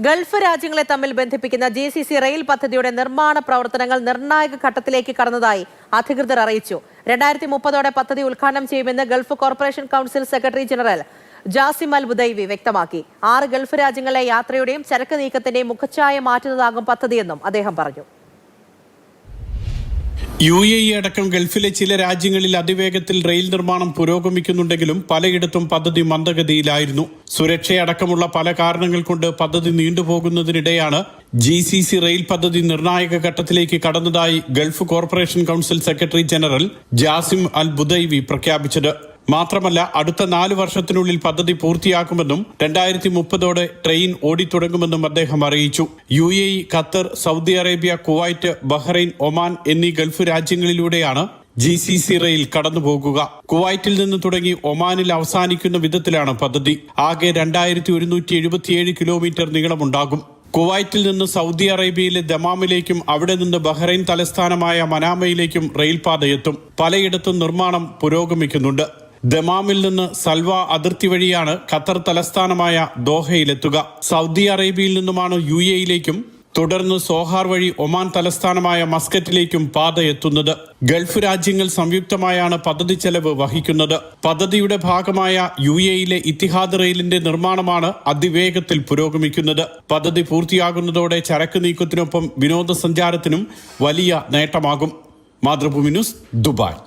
Gulf രാജ്യങ്ങളെ തമ്മിൽ ബന്ധിപ്പിക്കുന്ന GCC റെയിൽ പദ്ധതിയുടെ നിർമ്മാണ പ്രവർത്തനങ്ങൾ നിർണായക ഘട്ടത്തിലേക്ക് കടന്നതായി അധികൃതർ അറിയിച്ചു. 2030ഓടെ പദ്ധതി ഉദ്ഘാടനം ചെയ്യുമെന്ന് Gulf corporation council secretary general Jasim Al Budaiwi വ്യക്തമാക്കി. 6 ഗൾഫ് രാജ്യങ്ങളിലെ യാത്രയുടെയും ചരക്ക് നീക്കത്തിന്റെയും മുഖച്ഛായ മാറ്റുന്നതാകും പദ്ധതിയെന്നും അദ്ദേഹം പറഞ്ഞു. UAE അടക്കം ഗൾഫിലെ ചില രാജ്യങ്ങളിൽ അതിവേഗത്തിൽ റെയിൽ നിർമ്മാണം പുരോഗമിക്കുന്നുണ്ടെങ്കിലും പലയിടത്തും പദ്ധതി മന്ദഗതിയിലായിരുന്നു. സുരക്ഷയടക്കമുള്ള പല കാരണങ്ങൾ കൊണ്ട് പദ്ധതി നീണ്ടുപോകുന്നതിനിടെയാണ് GCC റെയിൽ പദ്ധതി നിർണായക ഘട്ടത്തിലേക്ക് കടന്നതായി Gulf corporation council secretary general Jasim Al Budaiwi പ്രഖ്യാപിച്ചത്. മാത്രമല്ല, അടുത്ത 4 വർഷത്തിനുള്ളിൽ പദ്ധതി പൂർത്തിയാക്കുമെന്നും 2030ഓടെ ട്രെയിൻ ഓടിത്തുടങ്ങുമെന്നും അദ്ദേഹം അറിയിച്ചു. UAE, Qatar, Saudi Arabia, Kuwait, Bahrain, Oman എന്നീ ഗൾഫ് രാജ്യങ്ങളിലൂടെയാണ് GCC റെയിൽ കടന്നുപോകുക. കുവൈറ്റിൽ നിന്ന് തുടങ്ങി ഒമാനിൽ അവസാനിക്കുന്ന വിധത്തിലാണ് പദ്ധതി. ആകെ 2177 കിലോമീറ്റർ നീളമുണ്ടാകും. കുവൈറ്റിൽ നിന്ന് സൗദി അറേബ്യയിലെ ദമാമിലേക്കും അവിടെ നിന്ന് ബഹ്റൈൻ തലസ്ഥാനമായ മനാമയിലേക്കും റെയിൽപാത എത്തും. പലയിടത്തും നിർമ്മാണം പുരോഗമിക്കുന്നുണ്ട്. ദമാമിൽ നിന്ന് സൽവ അതിർത്തി വഴിയാണ് ഖത്തർ തലസ്ഥാനമായ ദോഹയിലെത്തുക. സൗദി അറേബ്യയിൽ നിന്നുമാണ് UAEയിലേക്കും തുടർന്ന് സോഹാർ വഴി ഒമാൻ തലസ്ഥാനമായ മസ്കറ്റിലേക്കും പാത എത്തുന്നത്. ഗൾഫ് രാജ്യങ്ങൾ സംയുക്തമായാണ് പദ്ധതി ചെലവ് വഹിക്കുന്നത്. പദ്ധതിയുടെ ഭാഗമായ UAEയിലെ ഇത്തിഹാദ് റെയിലിന്റെ നിർമ്മാണമാണ് അതിവേഗത്തിൽ പുരോഗമിക്കുന്നത്. പദ്ധതി പൂർത്തിയാകുന്നതോടെ ചരക്ക് നീക്കത്തിനൊപ്പം വിനോദസഞ്ചാരത്തിനും വലിയ നേട്ടമാകും. Mathrubhumi news, Dubai.